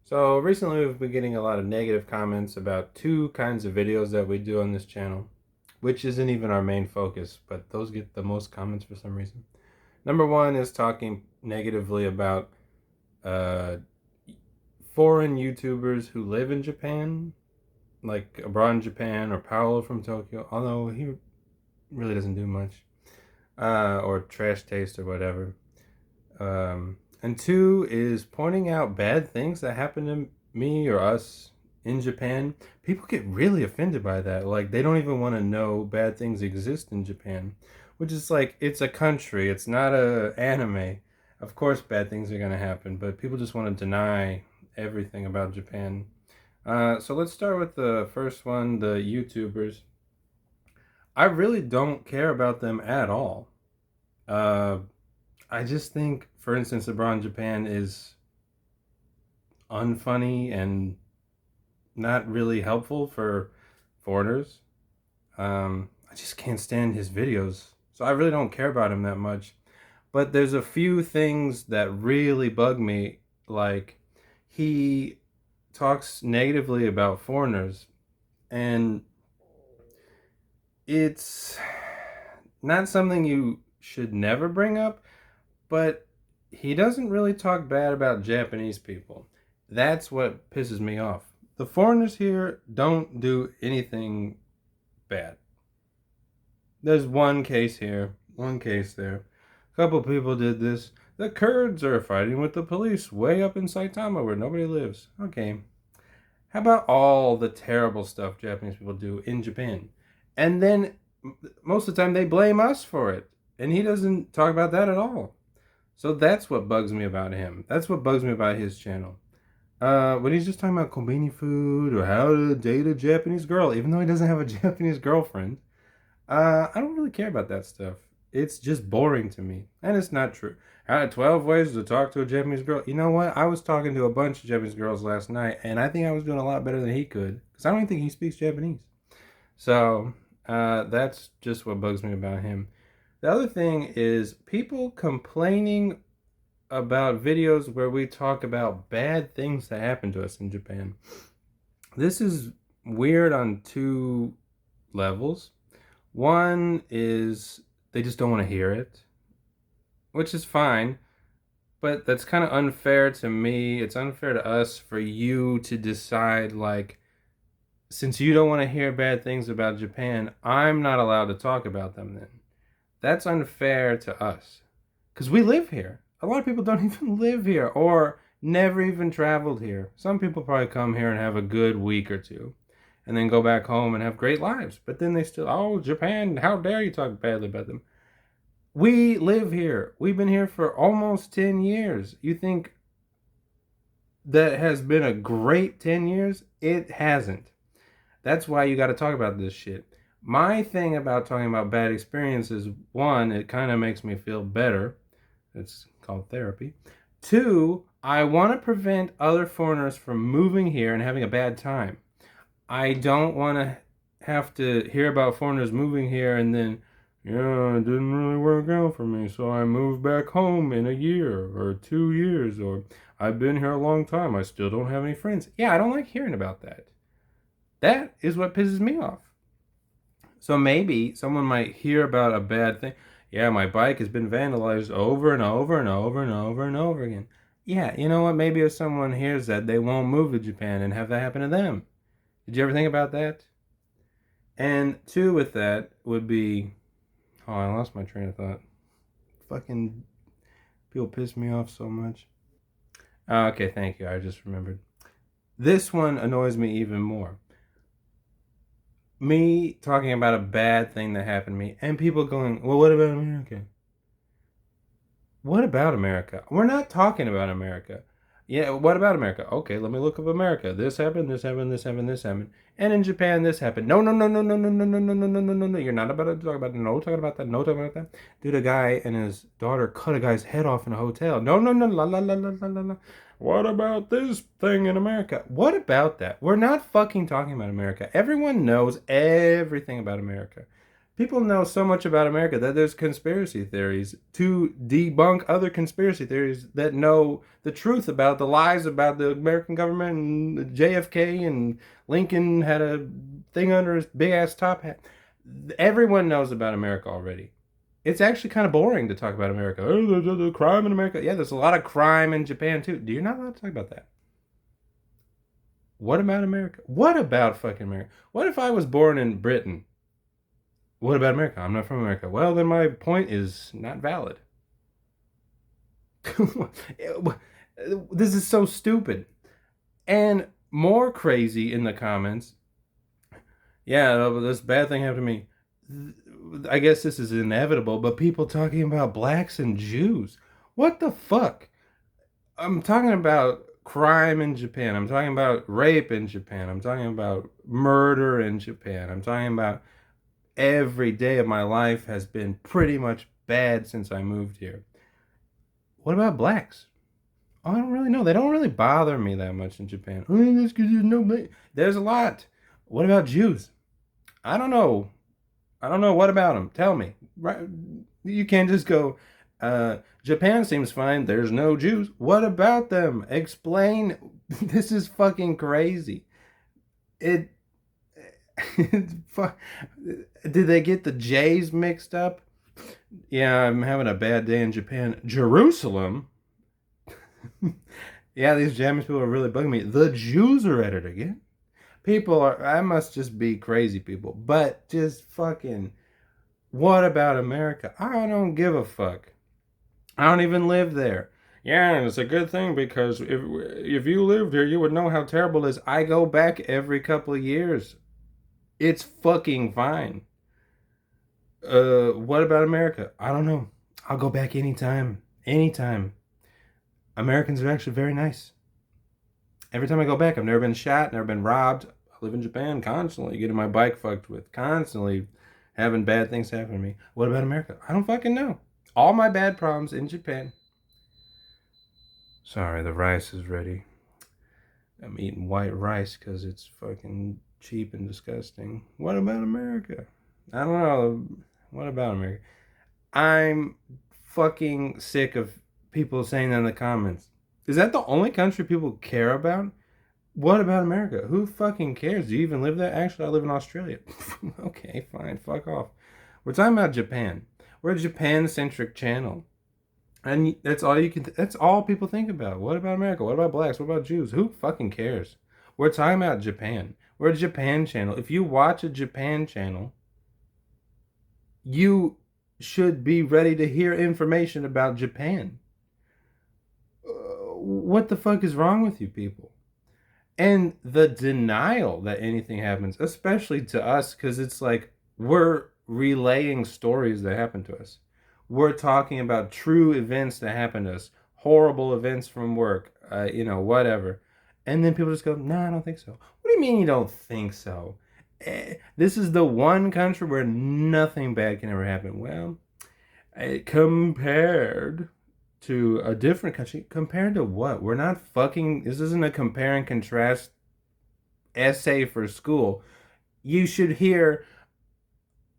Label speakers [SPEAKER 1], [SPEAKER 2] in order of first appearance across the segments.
[SPEAKER 1] So recently we've been getting a lot of negative comments about two kinds of videos that we do on this channel, which isn't even our main focus, but those get the most comments for some reason. Number one is talking negatively about uh, foreign YouTubers who live in Japan, like abroad in Japan or Paolo from Tokyo, although he really doesn't do much, or Trash Taste or whatever. And two is pointing out bad things that happen to me or us in Japan. People get really offended by that. Like, they don't even want to know bad things exist in Japan, which is like, it's a country, it's not a anime. Of course, bad things are going to happen, but people just want to deny everything about Japan. So let's start with the first one, the YouTubers. I really don't care about them at all. Uh, I just think, for instance, LeBron Japan is unfunny and not really helpful for foreigners. I just can't stand his videos, so I really don't care about him that much. But there's a few things that really bug me, like he talks negatively about foreigners, and it's not something you should never bring up, but he doesn't really talk bad about Japanese people. That's what pisses me off. The foreigners here don't do anything bad. There's one case here, one case there. A couple people did this. The Kurds are fighting with the police way up in Saitama where nobody lives. Okay. How about all the terrible stuff Japanese people do in Japan? And then most of the time they blame us for it. And he doesn't talk about that at all. So that's what bugs me about him. That's what bugs me about his channel. When he's just talking about kombini food or how to date a Japanese girl, even though he doesn't have a Japanese girlfriend, I don't really care about that stuff. It's just boring to me, and it's not true. 12 ways to talk to a Japanese girl. You know what? I was talking to a bunch of Japanese girls last night, and I think I was doing a lot better than he could, because I don't even think he speaks Japanese. So, that's just what bugs me about him. The other thing is people complaining about videos where we talk about bad things that happen to us in Japan. This is weird on two levels. One is they just don't want to hear it, which is fine, but that's kind of unfair to me. It's unfair to us for you to decide, like, since you don't want to hear bad things about Japan, I'm not allowed to talk about them then. That's unfair to us because we live here. A lot of people don't even live here or never even traveled here. Some people probably come here and have a good week or two and then go back home and have great lives. But then they still, oh, Japan, how dare you talk badly about them? We live here. We've been here for almost 10 years. You think that has been a great 10 years? It hasn't. That's why you got to talk about this shit. My thing about talking about bad experiences, one, it kind of makes me feel better. It's called therapy. Two, I want to prevent other foreigners from moving here and having a bad time. I don't want to have to hear about foreigners moving here and then, yeah, it didn't really work out for me, so I moved back home in a year or 2 years, or I've been here a long time, I still don't have any friends. Yeah, I don't like hearing about that. That is what pisses me off. So maybe someone might hear about a bad thing. Yeah, my bike has been vandalized over and over and over and over and over again. Yeah, you know what? Maybe if someone hears that, they won't move to Japan and have that happen to them. Did you ever think about that? And two with that would be, oh, I lost my train of thought. Fucking people piss me off so much. Okay, thank you. I just remembered. This one annoys me even more. Me talking about a bad thing that happened to me, and people going, well, what about America? What about America? We're not talking about America. Yeah, what about America? Okay, let me look up America. This happened, this happened, this happened, this happened. And in Japan, this happened. No, no, no, no, no, no, no, no, no, no, no, no, no, no. You're not about to talk about that. No, talking about that. No, talking about that. Dude, a guy and his daughter cut a guy's head off in a hotel. No, no, no, la, la, la, la, la, la, la. What about this thing in America? What about that? We're not fucking talking about America. Everyone knows everything about America. People know so much about America that there's conspiracy theories to debunk other conspiracy theories that know the truth about the lies about the American government and JFK and Lincoln had a thing under his big ass top hat. Everyone knows about America already. It's actually kind of boring to talk about America. Oh, the crime in America. Yeah, there's a lot of crime in Japan too. You're not allowed to talk about that. What about America? What about fucking America? What if I was born in Britain? What about America? I'm not from America. Well, then my point is not valid. This is so stupid. And more crazy in the comments. Yeah, this bad thing happened to me. I guess this is inevitable, but people talking about blacks and Jews. What the fuck? I'm talking about crime in Japan. I'm talking about rape in Japan. I'm talking about murder in Japan. I'm talking about every day of my life has been pretty much bad since I moved here. What about blacks? Oh, I don't really know. They don't really bother me that much in Japan. Oh, that's because there's no. There's a lot. What about Jews? I don't know. I don't know. What about them? Tell me. Right? You can't just go. Japan seems fine. There's no Jews. What about them? Explain. This is fucking crazy. It. Did they get the J's mixed up? Yeah, I'm having a bad day in Japan. Jerusalem? Yeah, these Japanese people are really bugging me. The Jews are at it again. People are, I must just be crazy people. But just fucking, what about America? I don't give a fuck. I don't even live there. Yeah, it's a good thing because if you lived here, you would know how terrible it is. I go back every couple of years. It's fucking fine. What about America? I don't know. I'll go back anytime. Anytime. Americans are actually very nice. Every time I go back, I've never been shot, never been robbed. I live in Japan constantly, getting my bike fucked with, constantly having bad things happen to me. What about America? I don't fucking know. All my bad problems in Japan. Sorry, the rice is ready. I'm eating white rice because it's fucking cheap and disgusting. What about America? I don't know. What about America? I'm fucking sick of people saying that in the comments. Is that the only country people care about? What about America? Who fucking cares? Do you even live there? Actually, I live in Australia. Okay, fine. Fuck off. We're talking about Japan. We're a Japan-centric channel. And that's all you can. That's all people think about. What about America? What about blacks? What about Jews? Who fucking cares? We're talking about Japan. We're a Japan channel. If you watch a Japan channel, you should be ready to hear information about Japan. What the fuck is wrong with you people? And the denial that anything happens, especially to us, because it's like we're relaying stories that happen to us. We're talking about true events that happen to us, horrible events from work, whatever. And then people just go, no, I don't think so. What do you mean you don't think so? This is the one country where nothing bad can ever happen. Well, compared to a different country, compared to what? We're not fucking, this isn't a compare and contrast essay for school. You should hear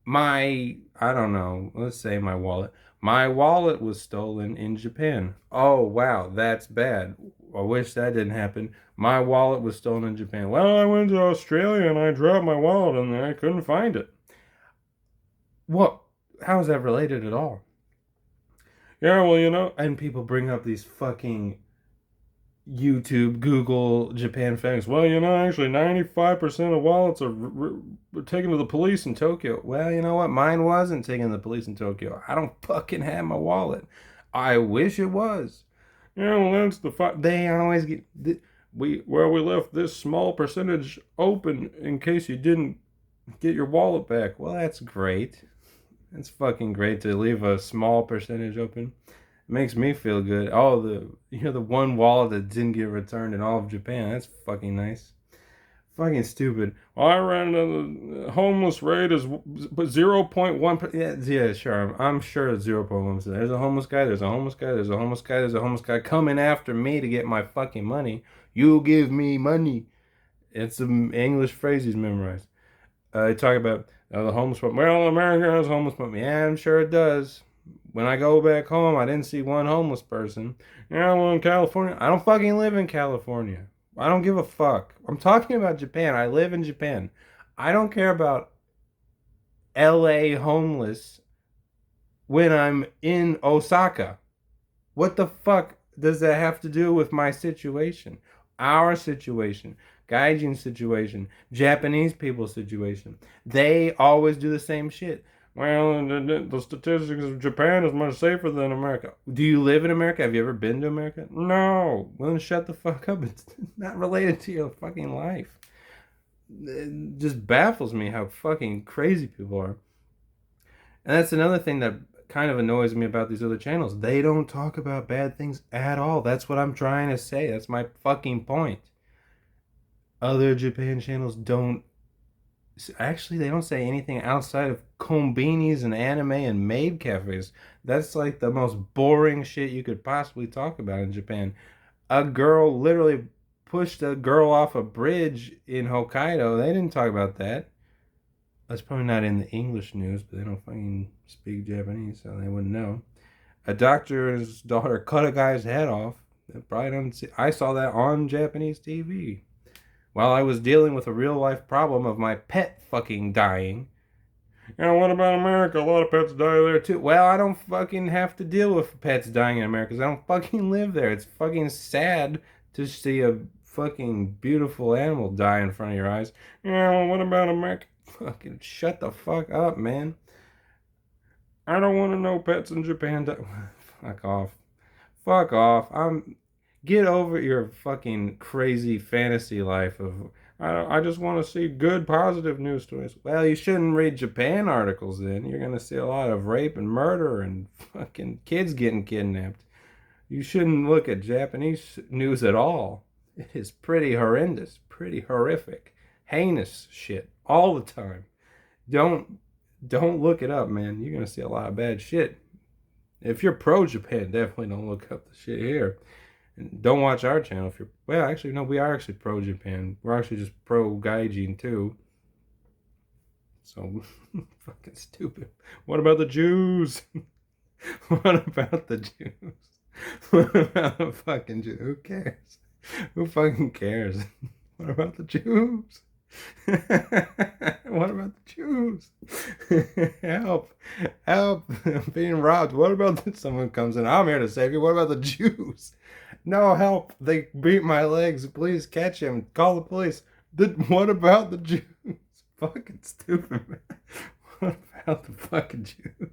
[SPEAKER 1] I don't know, let's say my wallet. My wallet was stolen in Japan. Oh, wow, that's bad. I wish that didn't happen. My wallet was stolen in Japan. Well, I went to Australia and I dropped my wallet and I couldn't find it. What? How is that related at all? Yeah, well, and people bring up these fucking YouTube, Google, Japan facts. Well, actually 95% of wallets are taken to the police in Tokyo. Well, you know what? Mine wasn't taken to the police in Tokyo. I don't fucking have my wallet. I wish it was. Yeah, well, that's the fact. They always get... we left this small percentage open in case you didn't get your wallet back. Well, that's great. It's fucking great to leave a small percentage open. It makes me feel good. Oh, the one wallet that didn't get returned in all of Japan. That's fucking nice. Fucking stupid. Well, I ran the homeless rate is 0.1%. Yeah, sure. I'm sure it's 0.1%. There's a homeless guy. There's a homeless guy. There's a homeless guy. There's a homeless guy coming after me to get my fucking money. You give me money. It's an English phrase he's memorized. They talk about the homeless problem. Well, America has a homeless problem. Yeah, I'm sure it does. When I go back home, I didn't see one homeless person. Yeah, well, in California, I don't fucking live in California. I don't give a fuck. I'm talking about Japan. I live in Japan. I don't care about LA homeless when I'm in Osaka. What the fuck does that have to do with my situation? Our situation, Gaijin situation, Japanese people situation. They always do the same shit. Well, the statistics of Japan is much safer than America. Do you live in America? Have you ever been to America? No. Well, then shut the fuck up. It's not related to your fucking life. It just baffles me how fucking crazy people are. And that's another thing that kind of annoys me about these other channels. They don't talk about bad things at all. That's what I'm trying to say. That's my fucking point. Other Japan channels don't. Actually, they don't say anything outside of konbinis and anime and maid cafes. That's like the most boring shit you could possibly talk about in Japan. A girl literally pushed a girl off a bridge in Hokkaido. They didn't talk about that. That's probably not in the English news, but they don't fucking speak Japanese, so they wouldn't know. A doctor and his daughter cut a guy's head off. They probably don't see. I saw that on Japanese TV while I was dealing with a real life problem of my pet fucking dying. And what about America? A lot of pets die there too. Well, I don't fucking have to deal with pets dying in America because I don't fucking live there. It's fucking sad to see a fucking beautiful animal die in front of your eyes. Yeah, well, what about America? Fucking shut the fuck up, man. I don't want to know pets in Japan die. Fuck off. Fuck off. Get over your fucking crazy fantasy life of I just want to see good positive news stories. Well, you shouldn't read Japan articles then. You're going to see a lot of rape and murder and fucking kids getting kidnapped. You shouldn't look at Japanese news at all. It is pretty horrendous, pretty horrific, heinous shit all the time. Don't look it up, man. You're going to see a lot of bad shit. If you're pro Japan, definitely don't look up the shit here. And don't watch our channel if you're. Well, actually, no, we are actually pro Japan. We're actually just pro Gaijin too. So fucking stupid. What about the Jews? What about the Jews? What about the fucking Jews? Who cares? Who fucking cares? What about the Jews? What about the Jews? Help! Help! I'm being robbed. What about someone comes in? I'm here to save you. What about the Jews? No, help! They beat my legs. Please catch him. Call the police. What about the Jews? Fucking stupid, man. What about the fucking Jews?